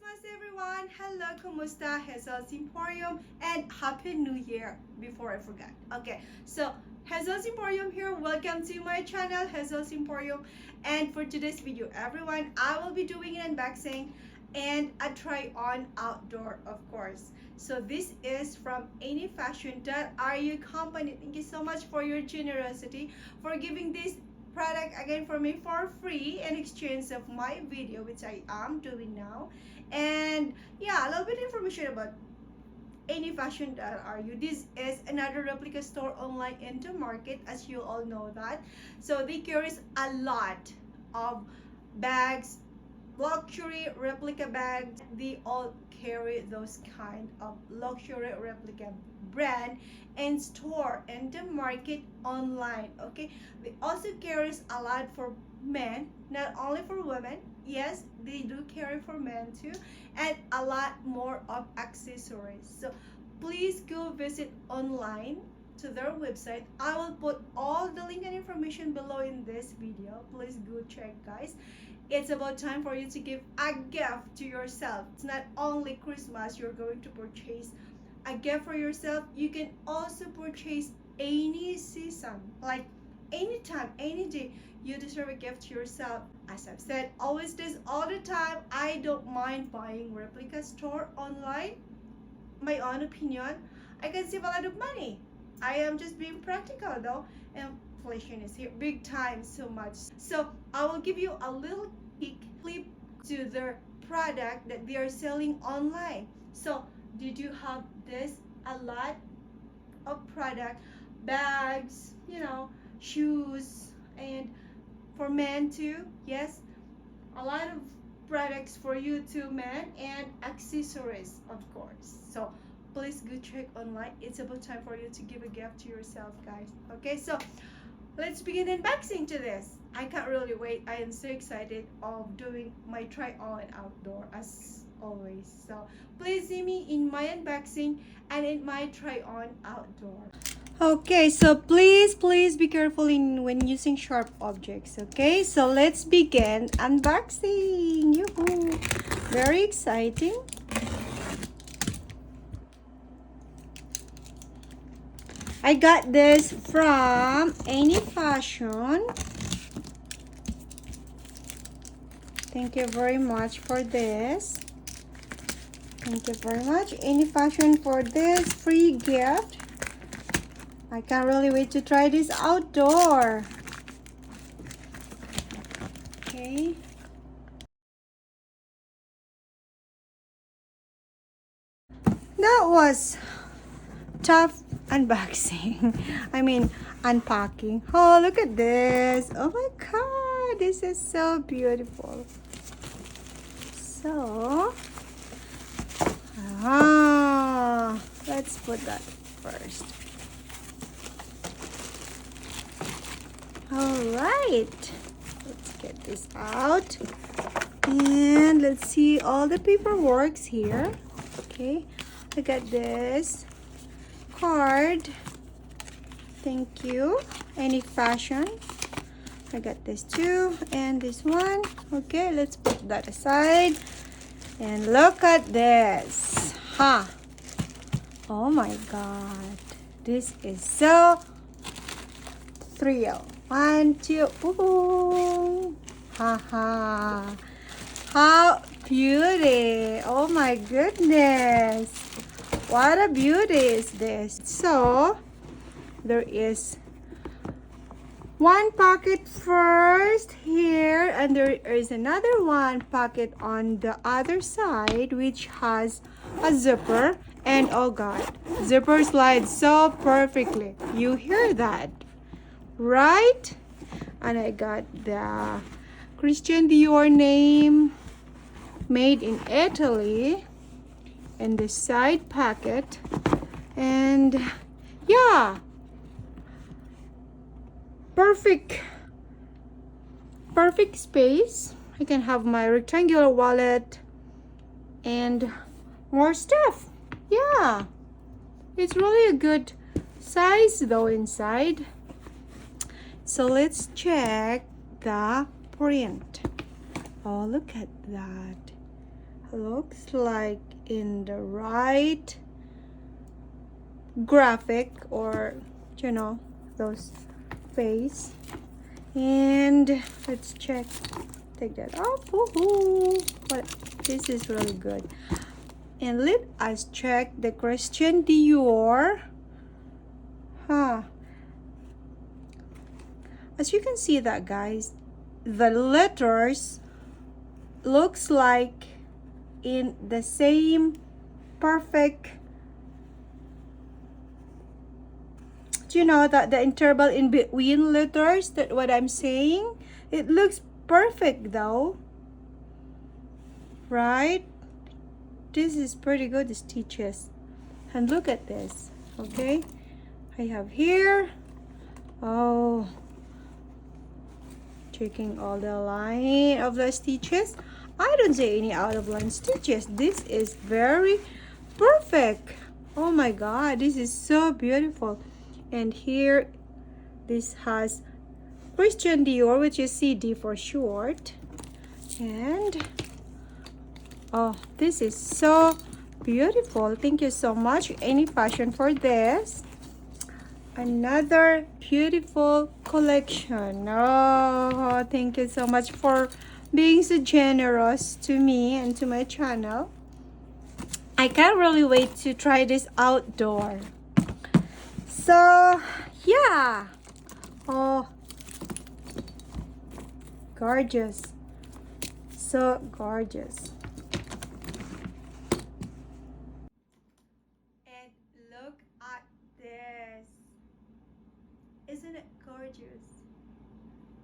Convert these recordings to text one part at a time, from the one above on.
Christmas everyone! Hello, kumusta? Hazel's Emporium and Happy New Year before I forget. Okay, so Hazel's Emporium here. Welcome to my channel, Hazel's Emporium. And for today's video, everyone, I will be doing an unboxing and a try on outdoor, of course. So this is from Anyfashion company. Thank you so much for your generosity for giving this product again for me for free in exchange of my video, which I am doing now. And yeah, a little bit information about Anyfashion. This is another replica store online into market, as you all know that. So they carry a lot of bags, luxury replica bags. They all carry those kind of luxury replica brand and store and the market online. Okay, they also carries a lot for men, not only for women. Yes, they do carry for men too, and a lot more of accessories. So please go visit online to their website. I will put all the link and information below in this video. Please go check, guys. It's about time for you to give a gift to yourself. It's not only Christmas you're going to purchase a gift for yourself. You can also purchase any season, like anytime, any day. You deserve a gift to yourself. As I've said, always this all the time, I don't mind buying Replica Store online. My own opinion, I can save a lot of money. I am just being practical though. Inflation is here big time, so much. So I will give you a little clip to their product that they are selling online. So did you have this a lot of product, bags, shoes, and for men too? Yes, a lot of products for you too, men, and accessories, of course. So please go check online. It's about time for you to give a gift to yourself, guys. Okay, so let's begin unboxing to this. I can't really wait. I am so excited of doing my try on outdoor as always. So please see me in my unboxing and in my try on outdoor. Okay, so please be careful when using sharp objects. Okay, so let's begin unboxing. Yoo-hoo. Very exciting. I got this from Anyfashion. Thank you very much for this. Thank you very much, Anyfashion, for this free gift. I can't really wait to try this outdoor. Okay. That was tough unboxing. I mean, unpacking. Oh, look at this. Oh my god, this is so beautiful. So, let's put that first. All right, let's get this out. And let's see all the paperwork here. Okay, I got this card. Thank you, Anyfashion. I got this too, and this one. Okay, let's put that aside. And look at this. Oh my god, this is so thrill. 1, 2, ooh. How beauty. Oh my goodness. What a beauty is this. So there is one pocket first here, and there is another one pocket on the other side, which has a zipper. And oh god, zipper slides so perfectly. You hear that, right? And I got the Christian Dior name, made in Italy, in the side pocket. And yeah, perfect space. I can have my rectangular wallet and more stuff. Yeah, it's really a good size though inside. So let's check the print. Oh, look at that. looks like in the right graphic, or you know, those face. And let's check, take that off. Woohoo! But this is really good. And let us check the Christian Dior. As you can see that, guys, the letters looks like in the same perfect, you know, that the interval in between letters, that what I'm saying, it looks perfect though, right? This is pretty good stitches. And look at this. Okay, I have here, oh, checking all the line of the stitches. I don't see any out of line stitches. This is very perfect. Oh my god, this is so beautiful. And here, this has Christian Dior, which is CD for short. And oh, this is so beautiful. Thank you so much, Anyfashion, for this. Another beautiful collection. Oh, thank you so much for being so generous to me and to my channel. I can't really wait to try this outdoor. So yeah, oh, gorgeous, so gorgeous. And look at this, isn't it gorgeous,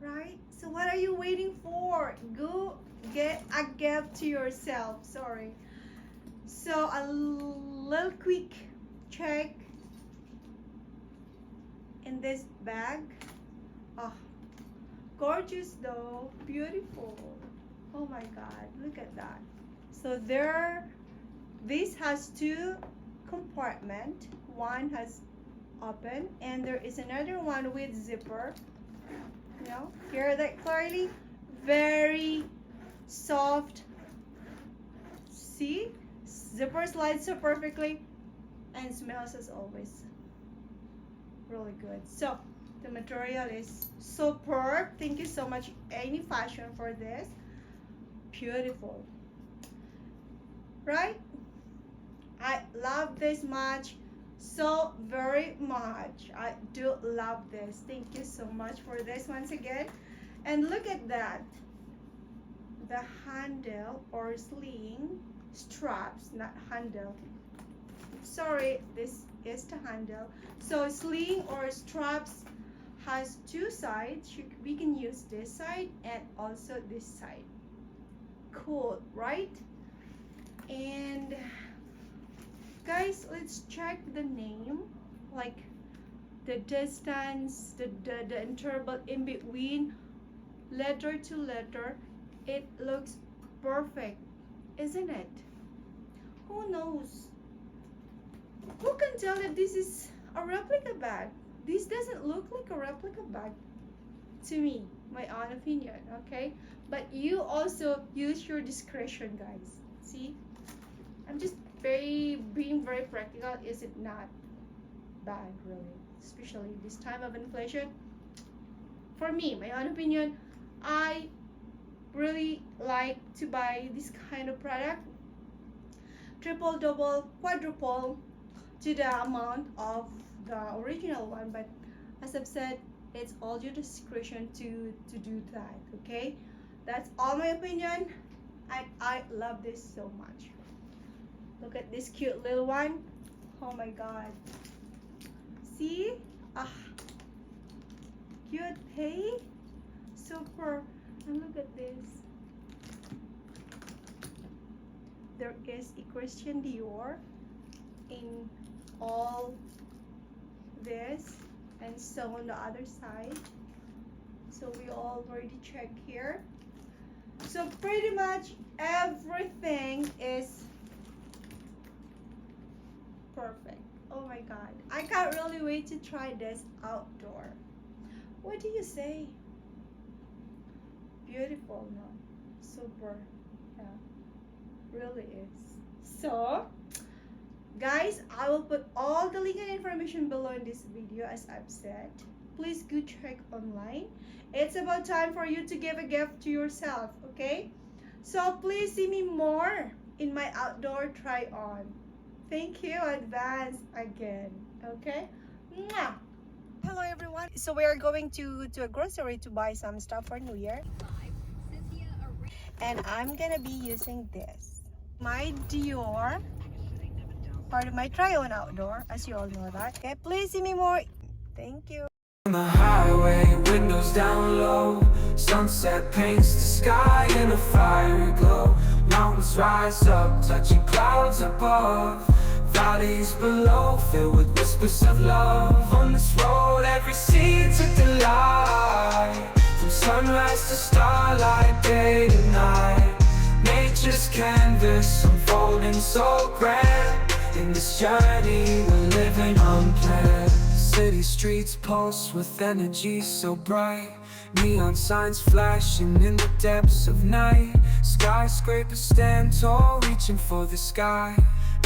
right? So what are you waiting for? Go get a gift to yourself. Sorry. So a little quick check in this bag. Oh, gorgeous though, beautiful. Oh my god, look at that. So there, this has two compartments. One has open and there is another one with zipper. You know, hear that clearly? Very soft. See, zipper slides so perfectly and smells as always really good. So the material is superb. Thank you so much, Anyfashion, for this. Beautiful, right? I love this much, so very much. I do love this. Thank you so much for this once again. And look at that, the handle or sling straps, not handle, sorry, this is the handle. So sling or straps has two sides. We can use this side and also this side. Cool, right? And guys, let's check the name, like the distance, the interval in between letter to letter. It looks perfect, isn't it? Who knows? Who can tell if this is a replica bag? This doesn't look like a replica bag to me, my own opinion, okay? But you also use your discretion, guys. See, I'm just being very practical. Is it not bad, really? Especially this time of inflation. For me, my own opinion, I really like to buy this kind of product, triple, double, quadruple to the amount of the original one. But as I've said, it's all your discretion to do that, okay? That's all my opinion. I love this so much. Look at this cute little one. Oh my god. See? Ah, cute, hey? Super. And look at this. There is a Christian Dior in all this, and so on the other side. So we already checked here. So pretty much everything is perfect. Oh my god, I can't really wait to try this outdoor. What do you say? Beautiful, no? Super. Yeah. really is. So, guys, I will put all the link and information below in this video as I've said. Please go check online. It's about time for you to give a gift to yourself, okay? So please see me more in my outdoor try on. Thank you advance again, okay? Mwah! Hello everyone. So we are going to a grocery to buy some stuff for New Year. And I'm gonna be using this. My Dior. Part of my try on outdoor, as you all know that. Okay, please see me more. Thank you. On the highway, windows down low, sunset paints the sky in a fiery glow. Mountains rise up, touching clouds above, valleys below, filled with whispers of love. On this road, every scene's a delight, from sunrise to starlight, day to night. Nature's canvas unfolding so grand. In this journey, we're living unplanned. City streets pulse with energy so bright, neon signs flashing in the depths of night. Skyscrapers stand tall, reaching for the sky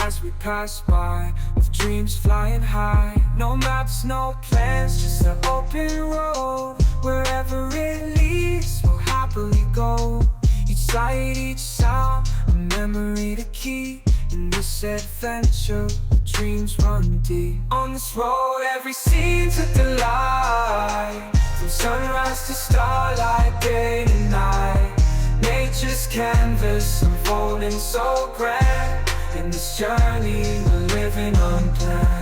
as we pass by, with dreams flying high. No maps, no plans, just an open road. Wherever it leads, we'll happily go. Each sight, each sound, a memory to keep. In this adventure, dreams run deep. On this road, every scene's a delight, from sunrise to starlight, day to night. Nature's canvas unfolding so grand. In this journey, we're living unplanned.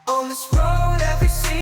On this road, every scene